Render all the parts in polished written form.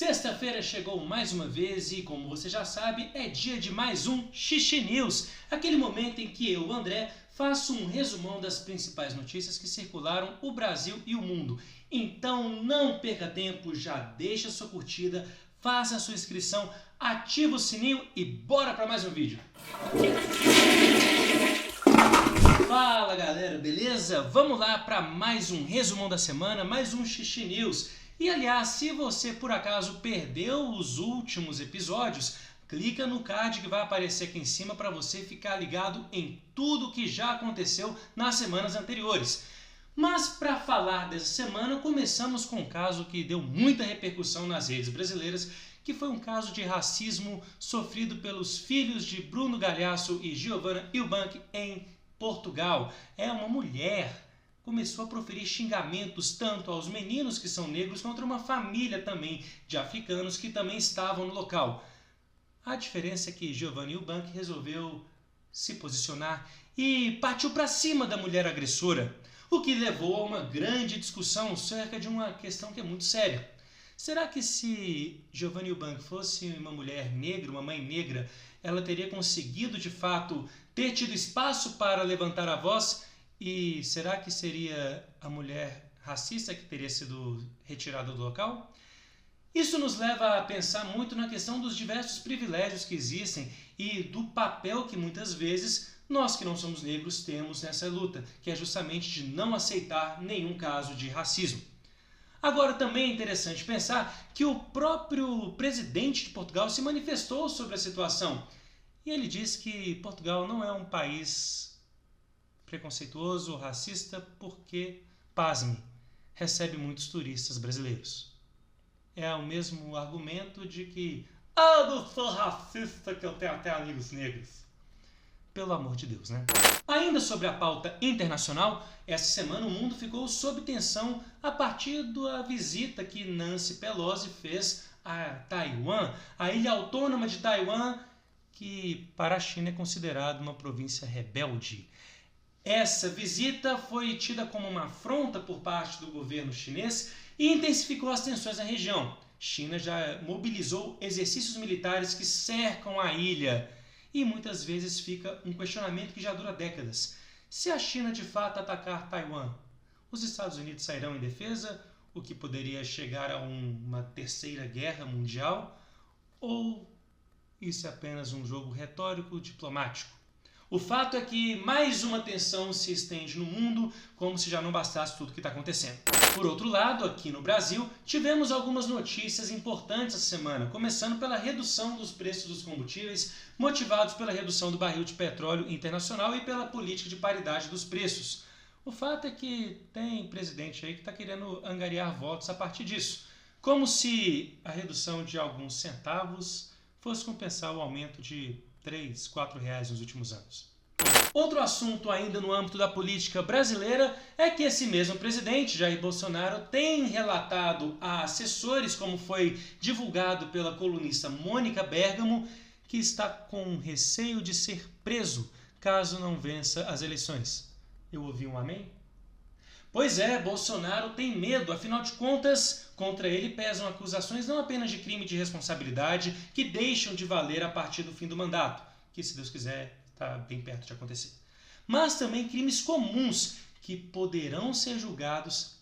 Sexta-feira chegou mais uma vez e, como você já sabe, é dia de mais um Xixi News, aquele momento em que eu, André, faço um resumão das principais notícias que circularam o Brasil e o mundo. Então não perca tempo, já deixa sua curtida, faça a sua inscrição, ativa o sininho e bora para mais um vídeo. Fala galera, beleza? Vamos lá para mais um resumão da semana, mais um Xixi News. E aliás, se você por acaso perdeu os últimos episódios, clica no card que vai aparecer aqui em cima para você ficar ligado em tudo que já aconteceu nas semanas anteriores. Mas para falar dessa semana, começamos com um caso que deu muita repercussão nas redes brasileiras, que foi um caso de racismo sofrido pelos filhos de Bruno Galhaço e Giovanna Eubank em Portugal. É uma mulher começou a proferir xingamentos tanto aos meninos que são negros quanto a uma família também de africanos que também estavam no local. A diferença é que Giovanna Eubank resolveu se posicionar e partiu para cima da mulher agressora, o que levou a uma grande discussão acerca de uma questão que é muito séria. Será que se Giovanna Eubank fosse uma mulher negra, uma mãe negra, ela teria conseguido de fato ter tido espaço para levantar a voz? E será que seria a mulher racista que teria sido retirada do local? Isso nos leva a pensar muito na questão dos diversos privilégios que existem e do papel que muitas vezes nós que não somos negros temos nessa luta, que é justamente de não aceitar nenhum caso de racismo. Agora também é interessante pensar que o próprio presidente de Portugal se manifestou sobre a situação e ele disse que Portugal não é um país preconceituoso, racista, porque, pasme, recebe muitos turistas brasileiros. É o mesmo argumento de que eu não sou racista, que eu tenho até amigos negros. Pelo amor de Deus, né? Ainda sobre a pauta internacional, essa semana o mundo ficou sob tensão a partir da visita que Nancy Pelosi fez a Taiwan, a ilha autônoma de Taiwan, que para a China é considerada uma província rebelde. Essa visita foi tida como uma afronta por parte do governo chinês e intensificou as tensões na região. China já mobilizou exercícios militares que cercam a ilha e muitas vezes fica um questionamento que já dura décadas. Se a China de fato atacar Taiwan, os Estados Unidos sairão em defesa, o que poderia chegar a uma terceira guerra mundial? Ou isso é apenas um jogo retórico diplomático? O fato é que mais uma tensão se estende no mundo, como se já não bastasse tudo o que está acontecendo. Por outro lado, aqui no Brasil, tivemos algumas notícias importantes essa semana, começando pela redução dos preços dos combustíveis, motivados pela redução do barril de petróleo internacional e pela política de paridade dos preços. O fato é que tem presidente aí que está querendo angariar votos a partir disso, como se a redução de alguns centavos fosse compensar o aumento de 3, 4 reais nos últimos anos. Outro assunto ainda no âmbito da política brasileira é que esse mesmo presidente, Jair Bolsonaro, tem relatado a assessores, como foi divulgado pela colunista Mônica Bergamo, que está com receio de ser preso caso não vença as eleições. Eu ouvi um amém? Pois é, Bolsonaro tem medo, afinal de contas, contra ele pesam acusações não apenas de crime de responsabilidade, que deixam de valer a partir do fim do mandato, que se Deus quiser está bem perto de acontecer, mas também crimes comuns que poderão ser julgados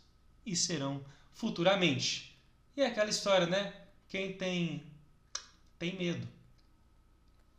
e serão futuramente. E é aquela história, né? Quem tem medo.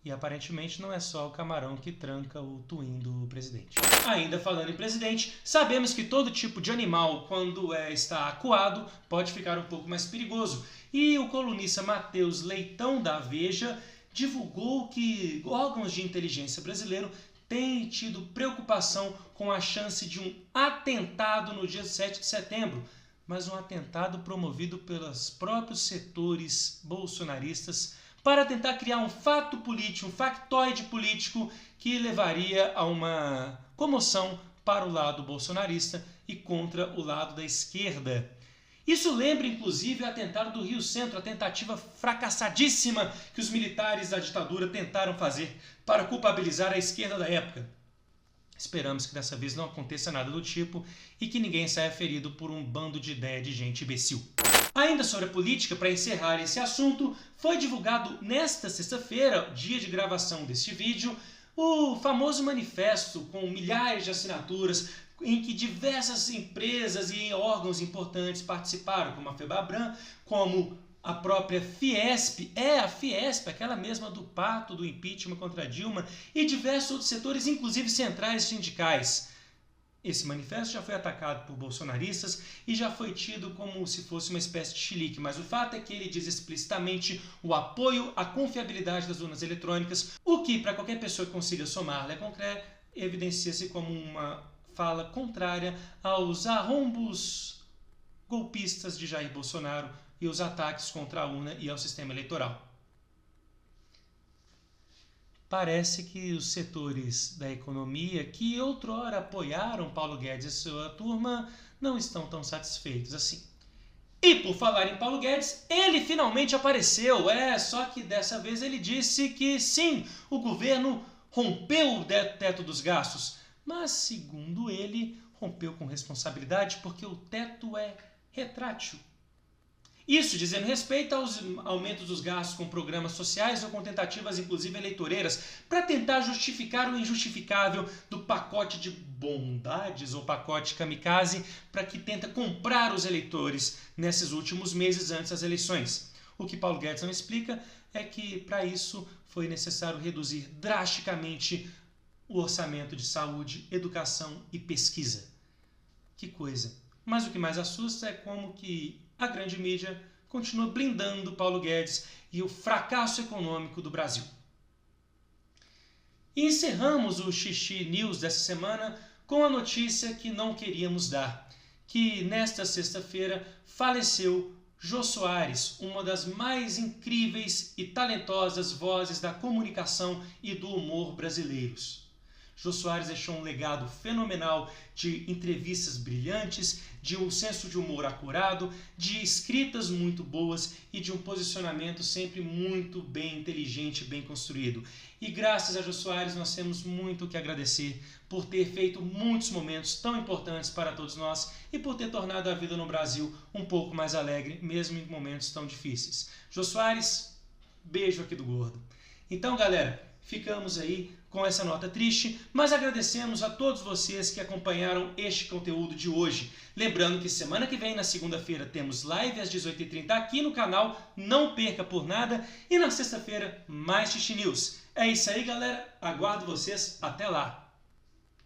E aparentemente não é só o camarão que tranca o twin do presidente. Ainda falando em presidente, sabemos que todo tipo de animal, quando está acuado, pode ficar um pouco mais perigoso. E o colunista Matheus Leitão da Veja divulgou que órgãos de inteligência brasileiros têm tido preocupação com a chance de um atentado no dia 7 de setembro, mas um atentado promovido pelos próprios setores bolsonaristas para tentar criar um fato político, um factoide político que levaria a uma comoção para o lado bolsonarista e contra o lado da esquerda. Isso lembra inclusive o atentado do Rio Centro, a tentativa fracassadíssima que os militares da ditadura tentaram fazer para culpabilizar a esquerda da época. Esperamos que dessa vez não aconteça nada do tipo e que ninguém saia ferido por um bando de ideia de gente imbecil. Ainda sobre a política, para encerrar esse assunto, foi divulgado nesta sexta-feira, dia de gravação deste vídeo, o famoso manifesto com milhares de assinaturas em que diversas empresas e órgãos importantes participaram, como a FEBABRAN, como a própria Fiesp, a Fiesp, aquela mesma do pacto do impeachment contra Dilma, e diversos outros setores, inclusive centrais sindicais. Esse manifesto já foi atacado por bolsonaristas e já foi tido como se fosse uma espécie de chilique, mas o fato é que ele diz explicitamente o apoio à confiabilidade das urnas eletrônicas, o que, para qualquer pessoa que consiga somar le concret, evidencia-se como uma fala contrária aos arrombos golpistas de Jair Bolsonaro e os ataques contra a urna e ao sistema eleitoral. Parece que os setores da economia que outrora apoiaram Paulo Guedes e sua turma não estão tão satisfeitos assim. E por falar em Paulo Guedes, ele finalmente apareceu, só que dessa vez ele disse que sim, o governo rompeu o teto dos gastos, mas segundo ele, rompeu com responsabilidade porque o teto é retrátil. Isso dizendo respeito aos aumentos dos gastos com programas sociais ou com tentativas inclusive eleitoreiras para tentar justificar o injustificável do pacote de bondades ou pacote kamikaze para que tenta comprar os eleitores nesses últimos meses antes das eleições. O que Paulo Guedes não explica é que para isso foi necessário reduzir drasticamente o orçamento de saúde, educação e pesquisa. Que coisa! Mas o que mais assusta é como que a grande mídia continua blindando Paulo Guedes e o fracasso econômico do Brasil. E encerramos o Xixi News dessa semana com a notícia que não queríamos dar, que nesta sexta-feira faleceu Jô Soares, uma das mais incríveis e talentosas vozes da comunicação e do humor brasileiros. Jô Soares deixou um legado fenomenal de entrevistas brilhantes, de um senso de humor acurado, de escritas muito boas e de um posicionamento sempre muito bem inteligente e bem construído. E graças a Jô Soares nós temos muito o que agradecer por ter feito muitos momentos tão importantes para todos nós e por ter tornado a vida no Brasil um pouco mais alegre, mesmo em momentos tão difíceis. Jô Soares, beijo aqui do Gordo. Então, galera, ficamos aí com essa nota triste, mas agradecemos a todos vocês que acompanharam este conteúdo de hoje. Lembrando que semana que vem, na segunda-feira, temos live às 18h30 aqui no canal, não perca por nada, e na sexta-feira, mais Xixi News. É isso aí, galera, aguardo vocês, até lá!